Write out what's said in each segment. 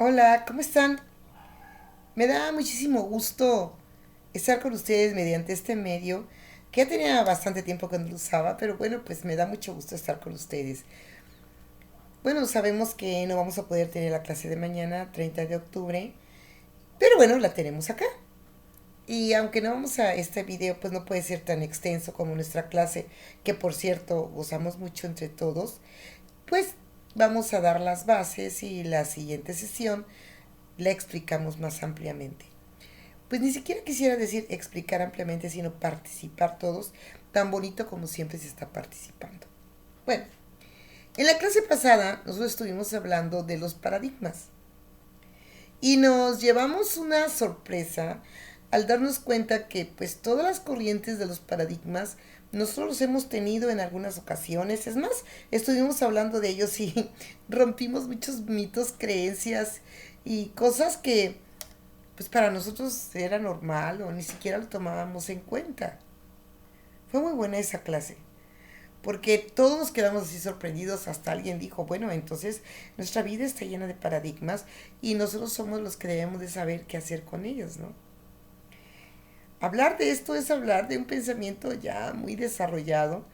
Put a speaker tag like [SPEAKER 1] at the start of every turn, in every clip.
[SPEAKER 1] Hola, ¿cómo están? Me da muchísimo gusto estar con ustedes mediante este medio, que ya tenía bastante tiempo que no lo usaba, pero bueno, pues me da mucho gusto estar con ustedes. Bueno, sabemos que no vamos a poder tener la clase de mañana, 30 de octubre, pero bueno, la tenemos acá. Y aunque no vamos a este video, pues no puede ser tan extenso como nuestra clase, que por cierto gozamos mucho entre todos, pues vamos a dar las bases y la siguiente sesión la explicamos más ampliamente. Pues ni siquiera quisiera decir explicar ampliamente, sino participar todos, tan bonito como siempre se está participando. Bueno, en la clase pasada nosotros estuvimos hablando de los paradigmas y nos llevamos una sorpresa al darnos cuenta que pues todas las corrientes de los paradigmas nosotros los hemos tenido en algunas ocasiones. Es más, estuvimos hablando de ellos y rompimos muchos mitos, creencias y cosas que pues para nosotros era normal o ni siquiera lo tomábamos en cuenta. Fue muy buena esa clase, porque todos nos quedamos así sorprendidos, hasta alguien dijo, bueno, entonces nuestra vida está llena de paradigmas y nosotros somos los que debemos de saber qué hacer con ellos, ¿no? Hablar de esto es hablar de un pensamiento ya muy desarrollado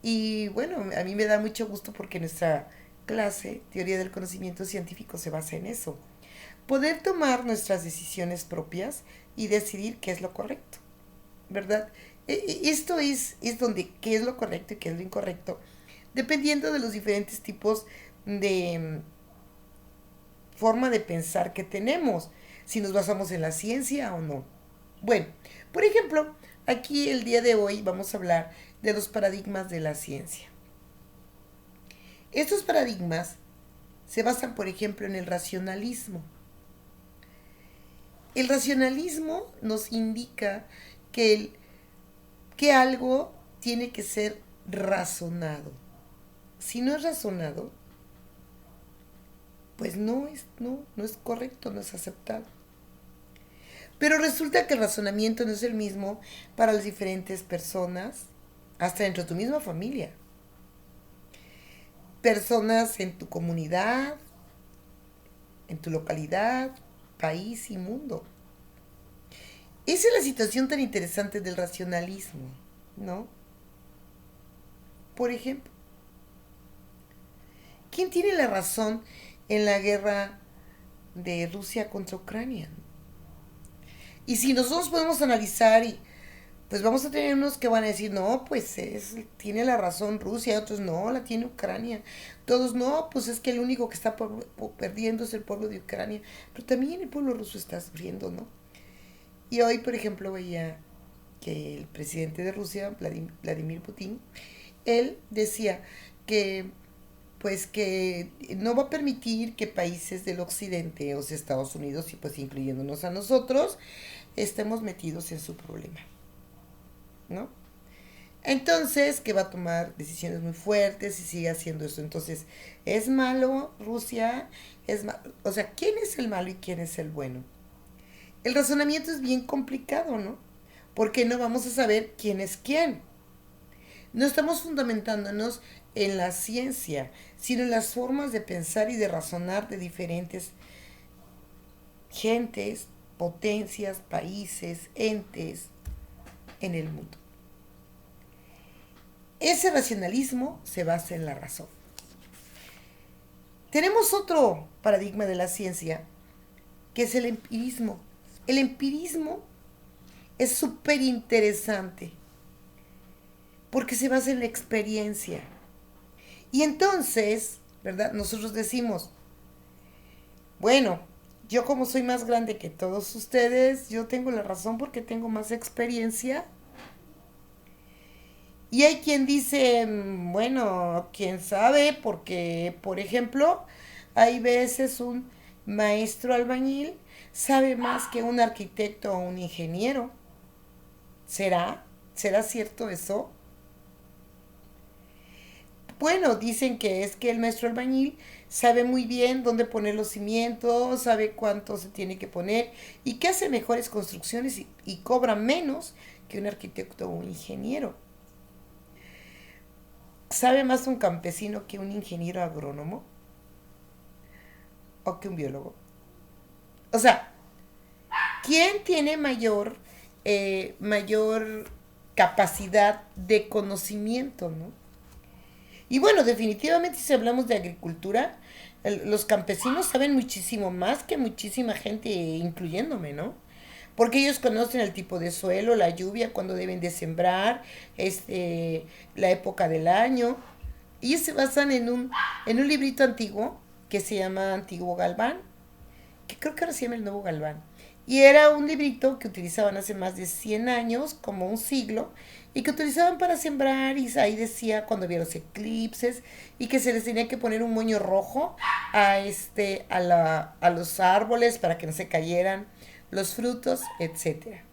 [SPEAKER 1] y bueno, a mí me da mucho gusto porque nuestra clase, Teoría del Conocimiento Científico, se basa en eso. Poder tomar nuestras decisiones propias y decidir qué es lo correcto. ¿Verdad? Esto es donde qué es lo correcto y qué es lo incorrecto, dependiendo de los diferentes tipos de forma de pensar que tenemos, si nos basamos en la ciencia o no. Bueno, por ejemplo, aquí el día de hoy vamos a hablar de los paradigmas de la ciencia. Estos paradigmas se basan, por ejemplo, en el racionalismo. El racionalismo nos indica que algo tiene que ser razonado. Si no es razonado, pues no es correcto, no es aceptado. Pero resulta que el razonamiento no es el mismo para las diferentes personas, hasta dentro de tu misma familia. Personas en tu comunidad, en tu localidad, país y mundo. Esa es la situación tan interesante del racionalismo, ¿no? Por ejemplo, ¿quién tiene la razón en la guerra de Rusia contra Ucrania? Y si nosotros podemos analizar y pues vamos a tener unos que van a decir, no, pues tiene la razón Rusia, otros no, la tiene Ucrania. Todos no, pues es que el único que está perdiendo es el pueblo de Ucrania. Pero también el pueblo ruso está sufriendo, ¿no? Y hoy, por ejemplo, veía que el presidente de Rusia, Vladimir Putin, él decía que pues que no va a permitir que países del occidente, o sea, Estados Unidos, y pues incluyéndonos a nosotros, estemos metidos en su problema, ¿no? Entonces, que va a tomar decisiones muy fuertes y sigue haciendo eso. Entonces, ¿es malo Rusia? O sea, ¿quién es el malo y quién es el bueno? El razonamiento es bien complicado, ¿no? Porque no vamos a saber quién es quién. No estamos fundamentándonos en la ciencia, sino en las formas de pensar y de razonar de diferentes gentes, potencias, países, entes en el mundo. Ese racionalismo se basa en la razón. Tenemos otro paradigma de la ciencia, que es el empirismo. El empirismo es súper interesante porque se basa en la experiencia. Y entonces, ¿verdad? Nosotros decimos, bueno, yo como soy más grande que todos ustedes, yo tengo la razón porque tengo más experiencia. Y hay quien dice, bueno, quién sabe, porque, por ejemplo, hay veces un maestro albañil sabe más que un arquitecto o un ingeniero. ¿Será? ¿Será cierto eso? Bueno, dicen que es que el maestro albañil sabe muy bien dónde poner los cimientos, sabe cuánto se tiene que poner y que hace mejores construcciones y cobra menos que un arquitecto o un ingeniero. ¿Sabe más un campesino que un ingeniero agrónomo o que un biólogo? O sea, ¿quién tiene mayor capacidad de conocimiento, ¿no? Y bueno, definitivamente si hablamos de agricultura, los campesinos saben muchísimo más que muchísima gente, incluyéndome, ¿no? Porque ellos conocen el tipo de suelo, la lluvia, cuándo deben de sembrar, la época del año. Y ellos se basan en un librito antiguo que se llama Antiguo Galván, que creo que ahora se llama el Nuevo Galván. Y era un librito que utilizaban hace más de 100 años, como un siglo, y que utilizaban para sembrar, y ahí decía cuando había los eclipses, y que se les tenía que poner un moño rojo a los árboles para que no se cayeran los frutos, etcétera,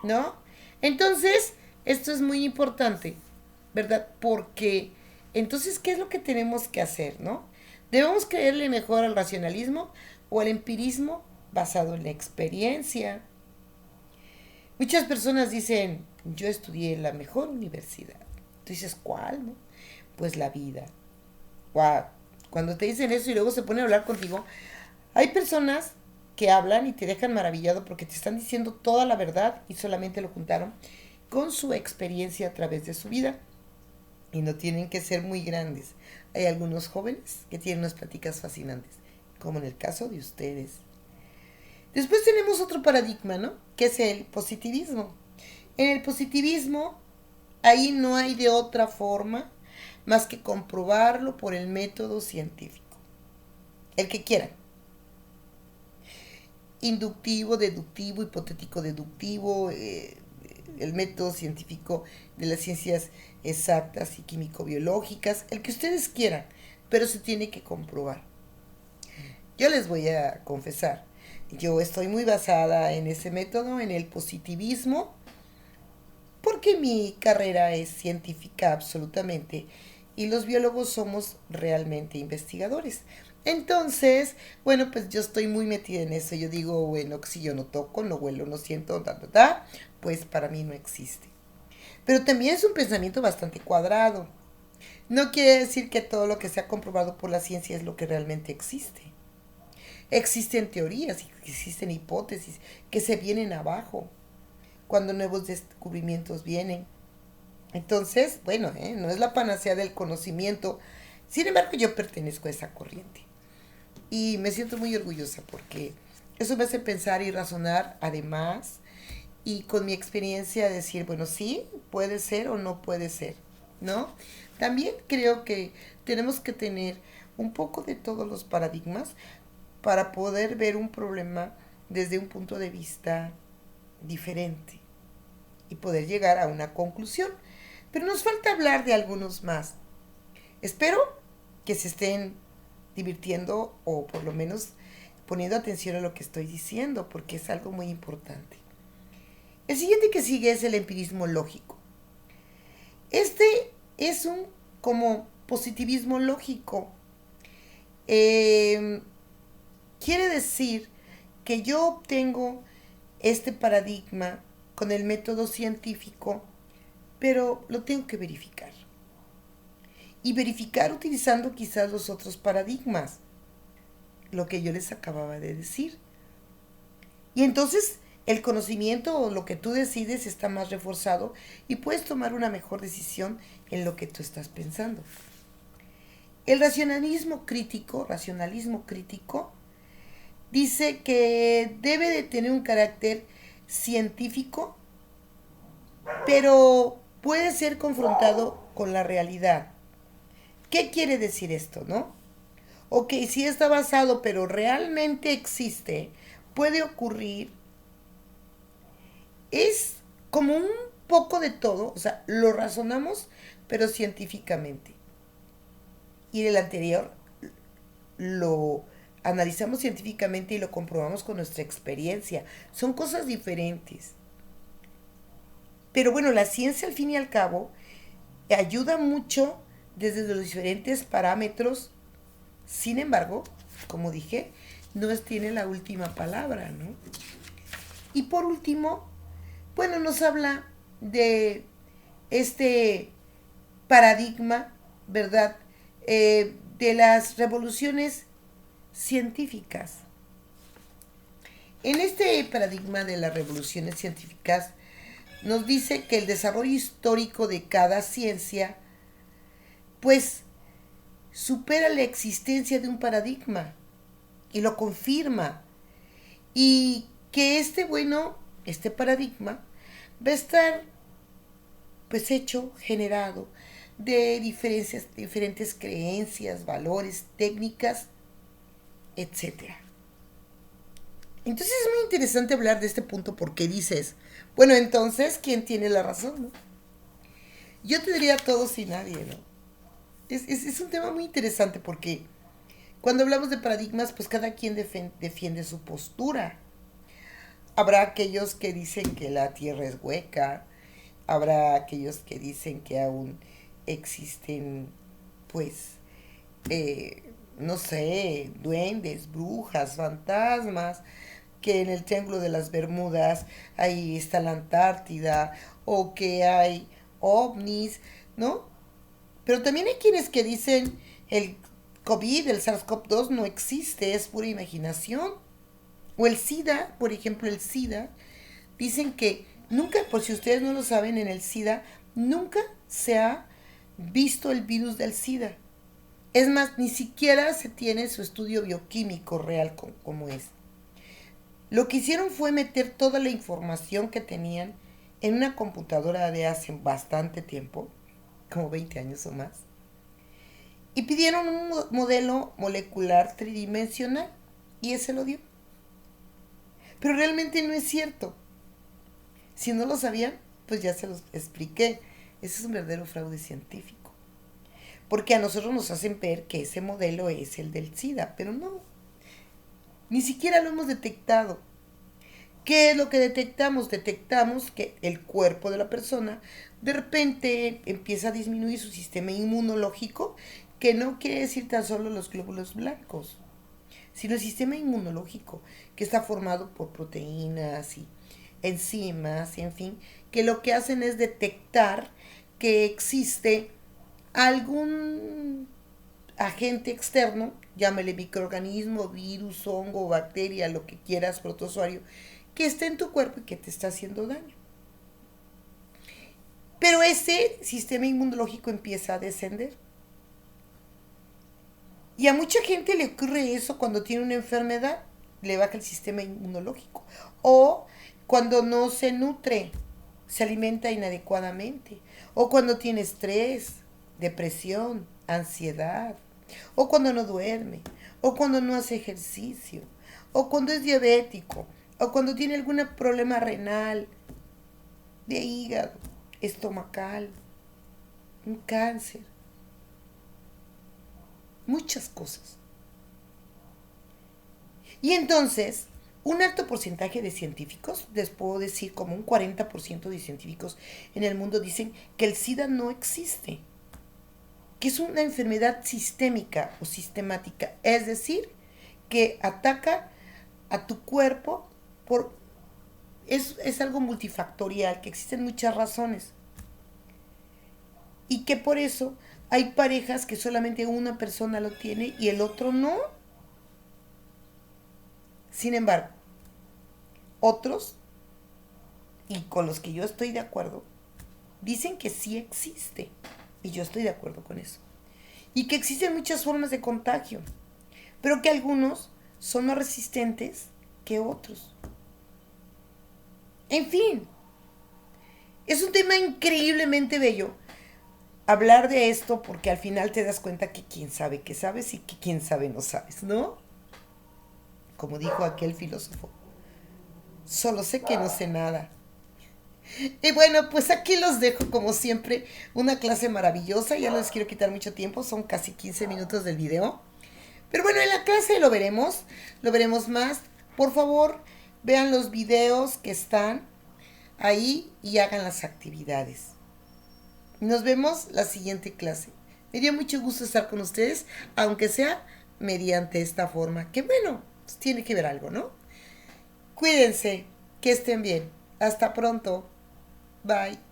[SPEAKER 1] ¿no? Entonces, esto es muy importante, ¿verdad? Porque entonces, ¿qué es lo que tenemos que hacer, no? ¿Debemos creerle mejor al racionalismo o al empirismo basado en la experiencia? Muchas personas dicen, yo estudié en la mejor universidad. Tú dices, ¿cuál, no? Pues la vida. Wow. Cuando te dicen eso y luego se ponen a hablar contigo, hay personas que hablan y te dejan maravillado porque te están diciendo toda la verdad y solamente lo juntaron con su experiencia a través de su vida. Y no tienen que ser muy grandes. Hay algunos jóvenes que tienen unas pláticas fascinantes, como en el caso de ustedes. Después tenemos otro paradigma, ¿no? Que es el positivismo. En el positivismo, ahí no hay de otra forma más que comprobarlo por el método científico. El que quieran. Inductivo, deductivo, hipotético deductivo, el método científico de las ciencias exactas y químico-biológicas, el que ustedes quieran, pero se tiene que comprobar. Yo les voy a confesar, yo estoy muy basada en ese método, en el positivismo, porque mi carrera es científica absolutamente y los biólogos somos realmente investigadores. Entonces, bueno, pues yo estoy muy metida en eso. Yo digo, bueno, si yo no toco, no huelo, no siento, pues para mí no existe. Pero también es un pensamiento bastante cuadrado. No quiere decir que todo lo que se ha comprobado por la ciencia es lo que realmente existe. Existen teorías, existen hipótesis que se vienen abajo cuando nuevos descubrimientos vienen. Entonces, bueno, no es la panacea del conocimiento. Sin embargo, yo pertenezco a esa corriente. Y me siento muy orgullosa porque eso me hace pensar y razonar además y con mi experiencia decir, bueno, sí, puede ser o no puede ser, ¿no? También creo que tenemos que tener un poco de todos los paradigmas para poder ver un problema desde un punto de vista diferente y poder llegar a una conclusión. Pero nos falta hablar de algunos más. Espero que se estén divirtiendo o por lo menos poniendo atención a lo que estoy diciendo porque es algo muy importante. El siguiente que sigue es el empirismo lógico. Este es un como positivismo lógico. Eh, Quiere decir que yo obtengo este paradigma con el método científico, pero lo tengo que verificar. Y verificar utilizando quizás los otros paradigmas, lo que yo les acababa de decir. Y entonces el conocimiento o lo que tú decides está más reforzado y puedes tomar una mejor decisión en lo que tú estás pensando. El racionalismo crítico, dice que debe de tener un carácter científico, pero puede ser confrontado con la realidad. ¿Qué quiere decir esto, no? Ok, sí está basado, pero realmente existe, puede ocurrir. Es como un poco de todo, o sea, lo razonamos, pero científicamente. Y el anterior lo analizamos científicamente y lo comprobamos con nuestra experiencia. Son cosas diferentes. Pero bueno, la ciencia al fin y al cabo ayuda mucho desde los diferentes parámetros. Sin embargo, como dije, no tiene la última palabra, ¿no? Y por último, bueno, nos habla de este paradigma, ¿verdad? De las revoluciones científicas. En este paradigma de las revoluciones científicas, nos dice que el desarrollo histórico de cada ciencia, pues, supera la existencia de un paradigma y lo confirma. Y que este paradigma va a estar, pues, hecho, generado de diferentes creencias, valores, técnicas, etcétera. Entonces es muy interesante hablar de este punto porque dices, bueno, entonces, ¿quién tiene la razón? ¿No? Yo te diría todos y nadie, ¿no? Es un tema muy interesante porque cuando hablamos de paradigmas, pues cada quien defiende su postura. Habrá aquellos que dicen que la Tierra es hueca, habrá aquellos que dicen que aún existen, pues, eh, no sé, duendes, brujas, fantasmas, que en el Triángulo de las Bermudas ahí está la Antártida, o que hay ovnis, ¿no? Pero también hay quienes que dicen el COVID, el SARS-CoV-2 no existe, es pura imaginación. O el SIDA, por ejemplo, el SIDA, dicen que nunca, por si ustedes no lo saben, en el SIDA nunca se ha visto el virus del SIDA. Es más, ni siquiera se tiene su estudio bioquímico real como es. Lo que hicieron fue meter toda la información que tenían en una computadora de hace bastante tiempo, como 20 años o más, y pidieron un modelo molecular tridimensional y ese lo dio. Pero realmente no es cierto. Si no lo sabían, pues ya se los expliqué. Ese es un verdadero fraude científico. Porque a nosotros nos hacen ver que ese modelo es el del SIDA, pero no. Ni siquiera lo hemos detectado. ¿Qué es lo que detectamos? Detectamos que el cuerpo de la persona de repente empieza a disminuir su sistema inmunológico, que no quiere decir tan solo los glóbulos blancos, sino el sistema inmunológico, que está formado por proteínas y enzimas, en fin, que lo que hacen es detectar que existe algún agente externo, llámale microorganismo, virus, hongo, bacteria, lo que quieras, protozoario, que está en tu cuerpo y que te está haciendo daño. Pero ese sistema inmunológico empieza a descender. Y a mucha gente le ocurre eso cuando tiene una enfermedad, le baja el sistema inmunológico. O cuando no se nutre, se alimenta inadecuadamente. O cuando tiene estrés, depresión, ansiedad. O cuando no duerme. O cuando no hace ejercicio. O cuando es diabético. O cuando tiene algún problema renal, de hígado, estomacal, un cáncer. Muchas cosas. Y entonces, un alto porcentaje de científicos, les puedo decir como un 40% de científicos en el mundo dicen que el SIDA no existe, que es una enfermedad sistémica o sistemática, es decir, que ataca a tu cuerpo es algo multifactorial, que existen muchas razones y que por eso hay parejas que solamente una persona lo tiene y el otro no. Sin embargo, otros, y con los que yo estoy de acuerdo, dicen que sí existe. Y yo estoy de acuerdo con eso. Y que existen muchas formas de contagio, pero que algunos son más resistentes que otros. En fin, es un tema increíblemente bello hablar de esto porque al final te das cuenta que quién sabe que sabes y que quién sabe no sabes, ¿no? Como dijo aquel filósofo, solo sé que no sé nada. Y bueno, pues aquí los dejo como siempre, una clase maravillosa, ya no les quiero quitar mucho tiempo, son casi 15 minutos del video. Pero bueno, en la clase lo veremos más. Por favor, vean los videos que están ahí y hagan las actividades. Nos vemos la siguiente clase. Me dio mucho gusto estar con ustedes, aunque sea mediante esta forma, que bueno, pues tiene que ver algo, ¿no? Cuídense, que estén bien. Hasta pronto. Bye.